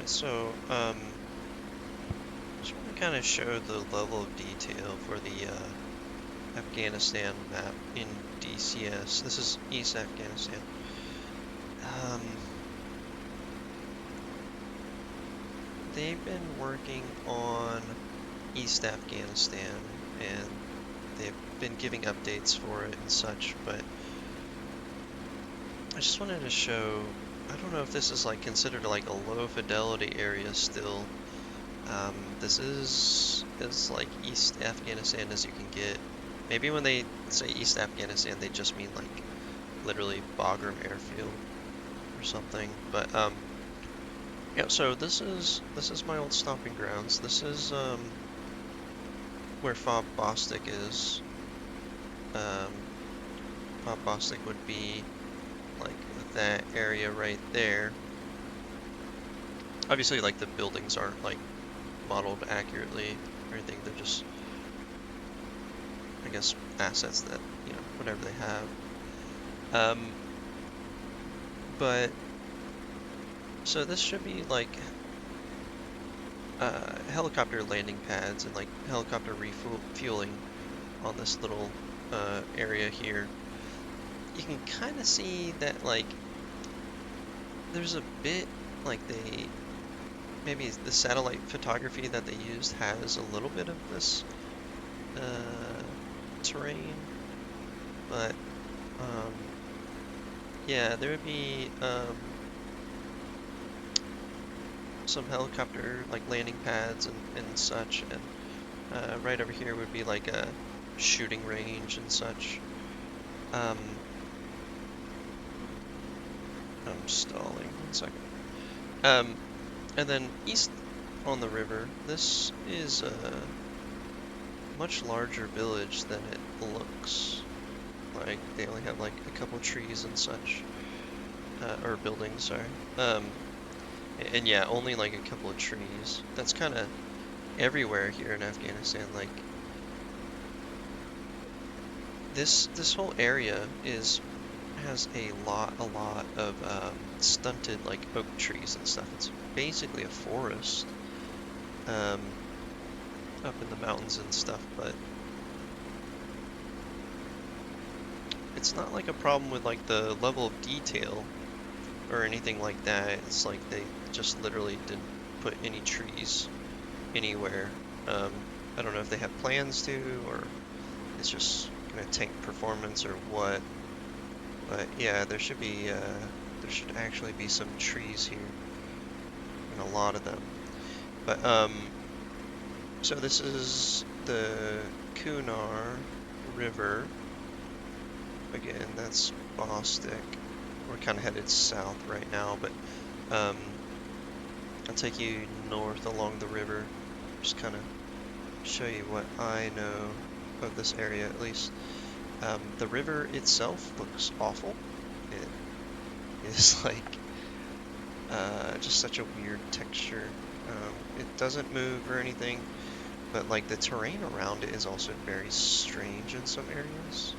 So, just want to kind of show the level of detail for the Afghanistan map in DCS. This is East Afghanistan. Um, they've been working on East Afghanistan, and they've been giving updates for it and such, but I just wanted to show, I don't know if this is like considered like a low fidelity area still. This is as like East Afghanistan as you can get. Maybe when they say East Afghanistan, they just mean like literally Bagram airfield or something. But yeah. So this is my old stomping grounds. This is where Fob Bostic is. Um, Fob Bostic would be like that area right there. Obviously, like the buildings aren't like modeled accurately or anything. They're just, I guess, assets that, whatever they have. But so this should be like helicopter landing pads and like helicopter refueling on this little area here. You can kind of see that like there's a bit like maybe the satellite photography that they used has a little bit of this terrain, but yeah, there would be some helicopter like landing pads and such, and right over here would be like a shooting range and such. I'm stalling 1 second. And then east on the river, this is a much larger village than it looks. Like they only have like a couple trees and such, or buildings, sorry. And yeah, only like a couple of trees. That's kind of everywhere here in Afghanistan. Like this whole area has a lot of stunted like oak trees and stuff. It's basically a forest up in the mountains and stuff, but it's not like a problem with like the level of detail or anything like that. It's like they just literally didn't put any trees anywhere. I don't know if they have plans to, or it's just gonna tank performance or what. But yeah, there should actually be some trees here, and a lot of them. But so this is the Kunar River. Again, that's Bostic. We're kind of headed south right now, but I'll take you north along the river, just kind of show you what I know of this area at least. The river itself looks awful. It is like just such a weird texture. It doesn't move or anything, but like the terrain around it is also very strange in some areas.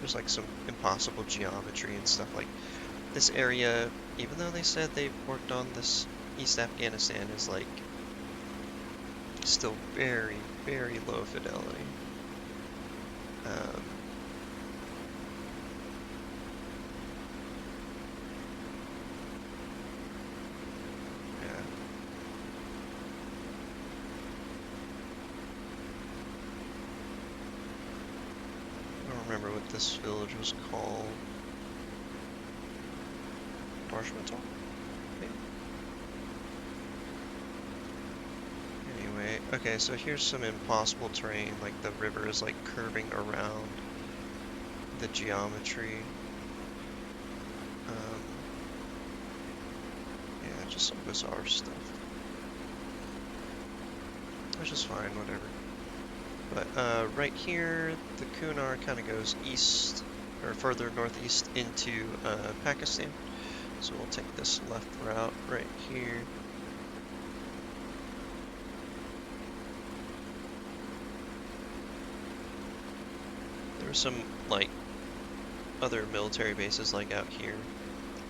There's like some impossible geometry and stuff. Like this area, even though they said they've worked on this, East Afghanistan is like still very, very low fidelity. Yeah. I don't remember what this village was called. Marshmallow? Anyway, okay, so here's some impossible terrain, like the river is like curving around the geometry. Yeah, just some bizarre stuff. Which is fine, whatever. But right here, the Kunar kind of goes east, or further northeast into Pakistan. So we'll take this left route right here. There were some, like, other military bases, like, out here.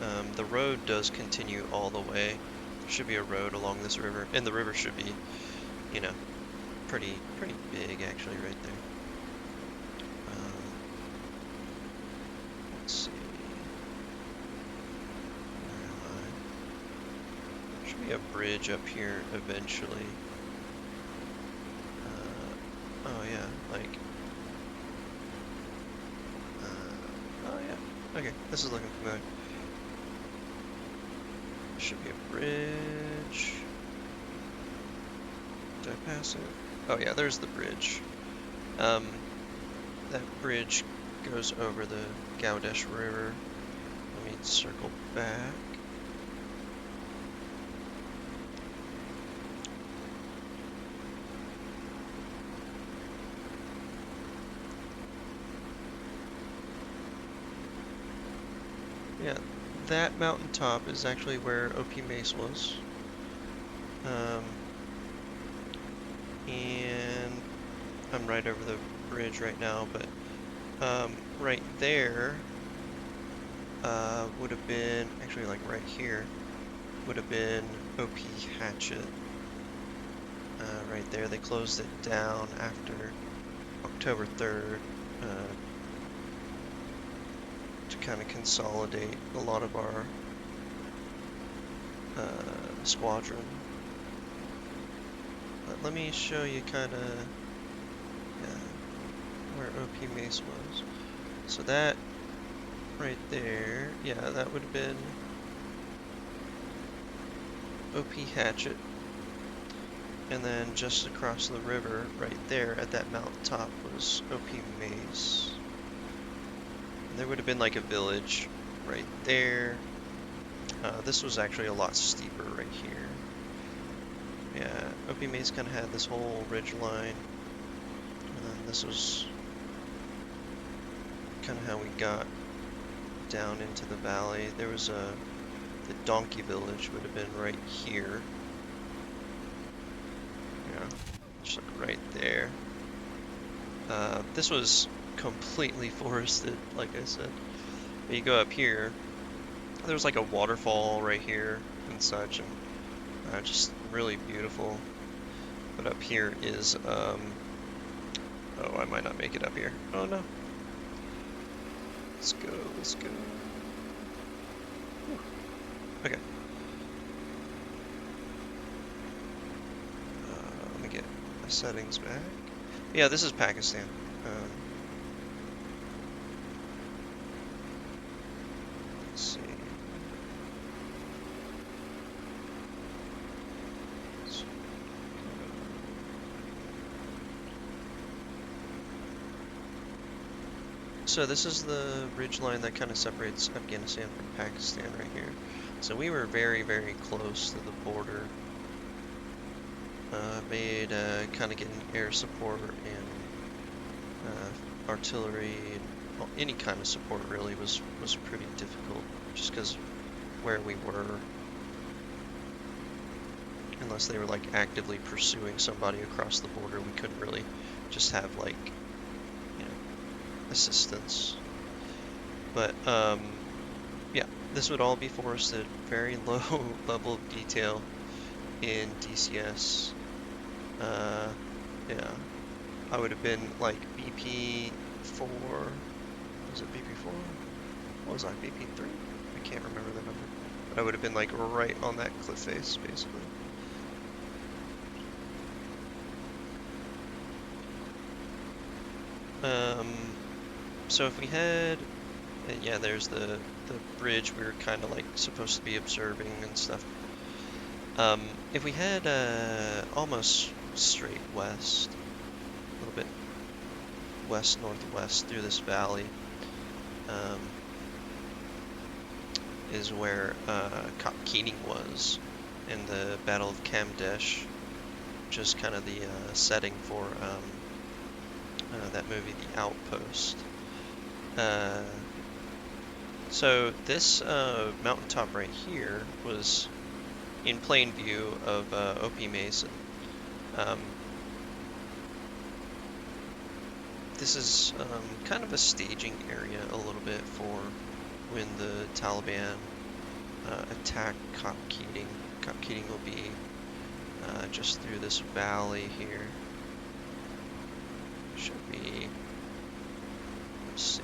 The road does continue all the way. There should be a road along this river, and the river should be, you know, pretty big actually right there. Let's see. Where am I? Should be a bridge up here eventually. Oh yeah, like. Oh yeah. Okay, this is looking familiar. Should be a bridge. Did I pass it? Oh yeah, there's the bridge. That bridge goes over the Gaudesh River. Let me circle back. Yeah, that mountaintop is actually where OP Mace was. And I'm right over the bridge right now, but right there would have been, actually like right here, would have been OP Hatchet. Right there, they closed it down after October 3rd to kind of consolidate a lot of our squadron. But let me show you kind of where OP Mace was. So that right there, yeah, that would have been OP Hatchet. And then just across the river, right there at that mountaintop, was OP Mace. And there would have been like a village right there. This was actually a lot steeper right here. Yeah, OP Mace kind of had this whole ridge line. And then this was kind of how we got down into the valley. There was the donkey village would have been right here. Yeah, just like right there. This was completely forested, like I said. But you go up here, there's like a waterfall right here and such, and just really beautiful. But up here is, oh, I might not make it up here. Oh no. Let's go, let's go. Whew. Okay. Let me get my settings back. Yeah, this is Pakistan. Let's see. So this is the ridge line that kind of separates Afghanistan from Pakistan right here. So we were very, very close to the border. Made kind of getting air support and artillery and any kind of support really was pretty difficult, just because where we were. Unless they were like actively pursuing somebody across the border, we couldn't really just have like, you know, assistance. But yeah, this would all be forested, very low level of detail in DCS. Yeah, I would have been like BP4. Was it BP4? What was I, BP3? I can't remember the number. But I would have been like right on that cliff face, basically. So if we had, and yeah, there's the bridge we were kind of like supposed to be observing and stuff. If we had almost straight west, a little bit west-northwest through this valley, is where Kop Keating was in the Battle of Kamdesh, which is kind of the setting for that movie, The Outpost. So this mountaintop right here was in plain view of OP Mason. This is kind of a staging area a little bit for when the Taliban attack Cop Keating. Cop Keating will be just through this valley here. Should be, let's see.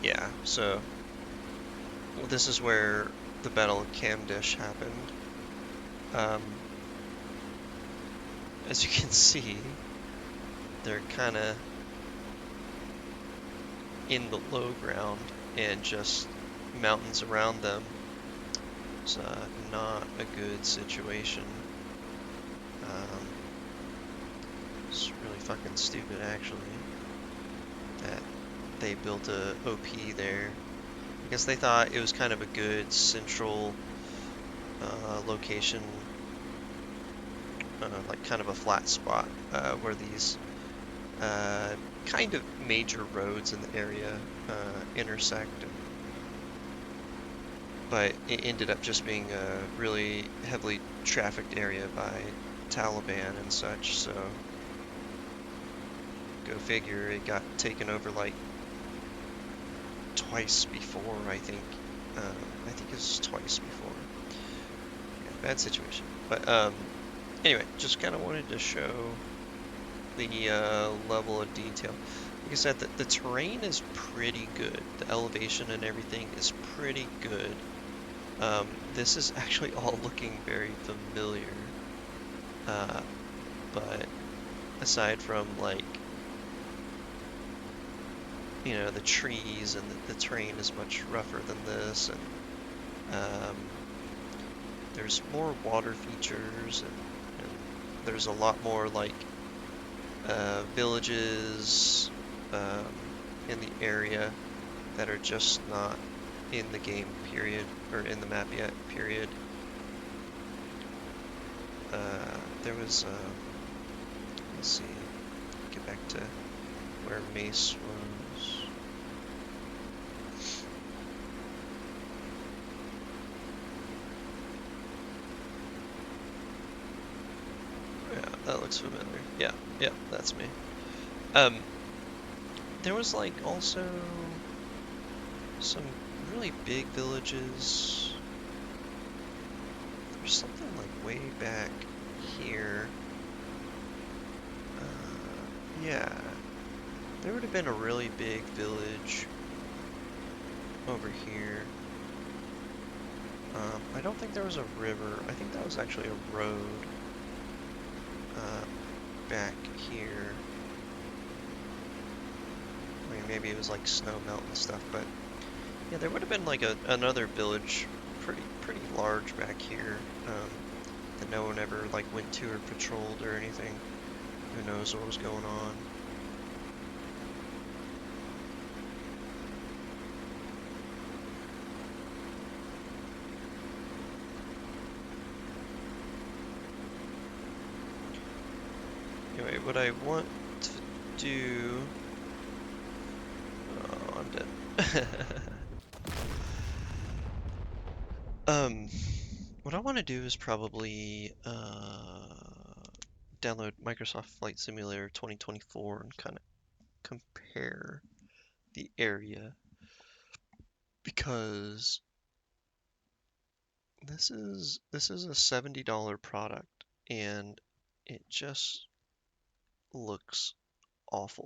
Yeah, so this is where the Battle of Camdish happened. As you can see, they're kind of in the low ground and just mountains around them. It's not a good situation. It's really fucking stupid, actually, that they built a OP there. I guess they thought it was kind of a good central location, like kind of a flat spot where these kind of major roads in the area intersect. But it ended up just being a really heavily trafficked area by Taliban and such, so go figure, it got taken over like twice before, I think. I think it was twice before. Yeah, bad situation. But anyway, just kind of wanted to show the level of detail. Like I said, the terrain is pretty good. The elevation and everything is pretty good. This is actually all looking very familiar. But aside from, like, you know, the trees and the terrain is much rougher than this, and there's more water features, and there's a lot more, like, villages in the area that are just not in the game, period, or in the map yet, period. There was, let's see, get back to where Mace was. Yeah, that looks familiar. Yeah, yeah, that's me. There was like also some really big villages. There's something like way back here. Yeah, there would have been a really big village over here. I don't think there was a river. I think that was actually a road back here. I mean, maybe it was like snow melt and stuff, but yeah, there would have been like another village, pretty large back here, that no one ever like went to or patrolled or anything. Who knows what was going on? Anyway, what I want to do... Oh, I'm dead. What I want to do is probably download Microsoft Flight Simulator 2024 and kind of compare the area, because this is a $70 product and it just looks awful.